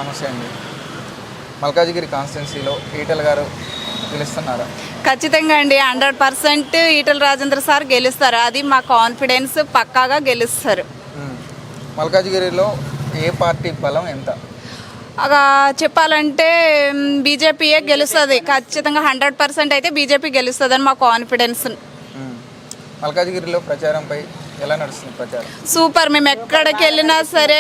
నమస్తే అండి. మల్కాజిగిరి కాన్స్టిట్యున్సీలో ఈటెల గారు గెలుస్తున్నారా? ఖచ్చితంగా అండి, 100% ఈటెల రాజేంద్ర సార్ గెలుస్తారు. అది మా కాన్ఫిడెన్స్, పక్కాగా గెలుస్తారు. మల్కాజిగిరిలో ఏ పార్టీ బలం ఎంత? చెప్పాలంటే బీజేపీయే గెలుస్తుంది. ఖచ్చితంగా 100% అయితే బీజేపీ గెలుస్తుంది అని మా కాన్ఫిడెన్స్. మల్కాజిగిరిలో ప్రచారంపై ఎలా నడుస్తుంది ప్రచారం? సూపర్. మేము ఎక్కడికి వెళ్ళినా సరే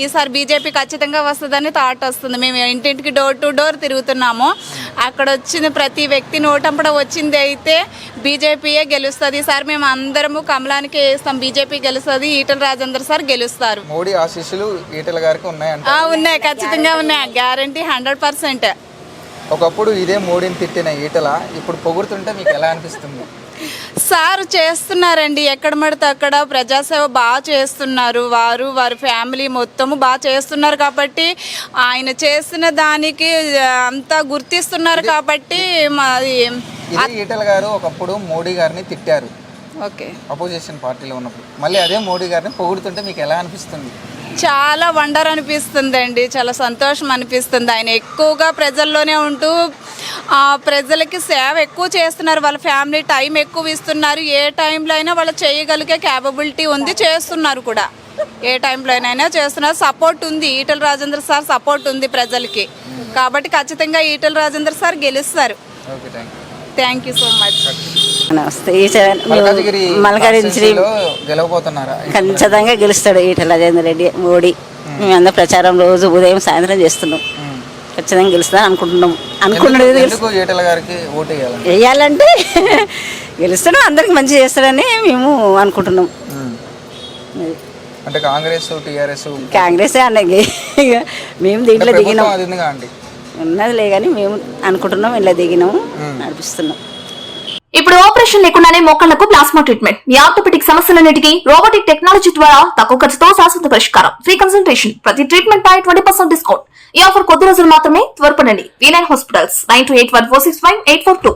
ఈసారి బీజేపీ ఖచ్చితంగా వస్తుందని థాట్ వస్తుంది. మేము ఇంటింటికి డోర్ టు డోర్ తిరుగుతున్నాము. అక్కడ వచ్చిన ప్రతి వ్యక్తి నోటంపడ వచ్చింది అయితే బీజేపీయే గెలుస్తుంది. ఈసారి మేము అందరము కమలానికి వేస్తాం. బీజేపీ గెలుస్తుంది, ఈటెల రాజేంద్ర సార్ గెలుస్తారు. మోడీ ఆశీస్సులు ఈటెల గారికి ఉన్నాయంట? ఉన్నాయి, ఖచ్చితంగా ఉన్నాయి. గ్యారంటీ 100%. ఒకప్పుడు ఇదే మోడీని తిట్టిన ఈటెల ఇప్పుడు పొగుడుతుంటే మీకు ఎలా అనిపిస్తుంది? సార్ చేస్తున్నారండి, ఎక్కడ పడితే అక్కడ ప్రజాసేవ బాగా చేస్తున్నారు. వారి ఫ్యామిలీ మొత్తము బాగా చేస్తున్నారు కాబట్టి ఆయన చేసిన దానికి అంతా గుర్తిస్తున్నారు కాబట్టి మాది. ఈటెల గారు ఒకప్పుడు మోడీ గారిని తిట్టారు, ఓకే, అపోజిషన్ పార్టీలో ఉన్నప్పుడు. మళ్ళీ అదే మోడీ గారిని పొగుడుతుంటే మీకు ఎలా అనిపిస్తుంది? చాలా వండర్ అనిపిస్తుంది అండి, చాలా సంతోషం అనిపిస్తుంది. ఆయన ఎక్కువగా ప్రజల్లోనే ఉంటూ ప్రజలకి సేవ ఎక్కువ చేస్తున్నారు. వాళ్ళ ఫ్యామిలీ టైం ఎక్కువ ఇస్తున్నారు. ఏ టైంలో అయినా వాళ్ళు చేయగలిగే క్యాపబిలిటీ ఉంది, చేస్తున్నారు కూడా. ఏ టైంలో అయినా చేస్తున్నారు. సపోర్ట్ ఉంది, ఈటెల రాజేంద్ర సార్ సపోర్ట్ ఉంది ప్రజలకి. కాబట్టి ఖచ్చితంగా ఈటెల రాజేంద్ర సార్ గెలుస్తారు. Thank you so much. నమస్తే. మల్కాజిగిరిలో గెలవబోతున్నారా? ఖచ్చితంగా గెలుస్తాడు ఈటెల రాజేంద్ర రెడ్డి. మోడీ మేమందరం ప్రచారం రోజు ఉదయం సాయంత్రం చేస్తున్నాం. ఖచ్చితంగా గెలుస్తాను అనుకుంటున్నాం. ఈటెల గారికి ఓటు వేయాలంటే గెలుస్తాడు, అందరికి మంచి చేస్తాడని మేము అనుకుంటున్నాం. అంటే కాంగ్రెస్ అన్నది మేము దీంట్లో దిగినాం. ఉన్నదిలే కానీ మేము అనుకుంటున్నాం, ఇలా దిగినాము, నడిపిస్తున్నాం. ఇప్పుడు ఆపరేషన్ లేకుండానే మోకాళ్లకు ప్లాస్మా ట్రీట్మెంట్. మీ ఆర్థోపెడిక్ సమస్యలన్నిటికీ రోబోటిక్ టెక్నాలజీ ద్వారా తక్కువ ఖర్చుతో శాశ్వత పరిష్కారం. ఫ్రీ కన్సల్టేషన్, ప్రతి ట్రీట్మెంట్ పై 20% డిస్కౌంట్. ఈ ఆఫర్ కొద్ది రోజులు మాత్రమే. త్వరపడండి. V9 hospitals 9281465842.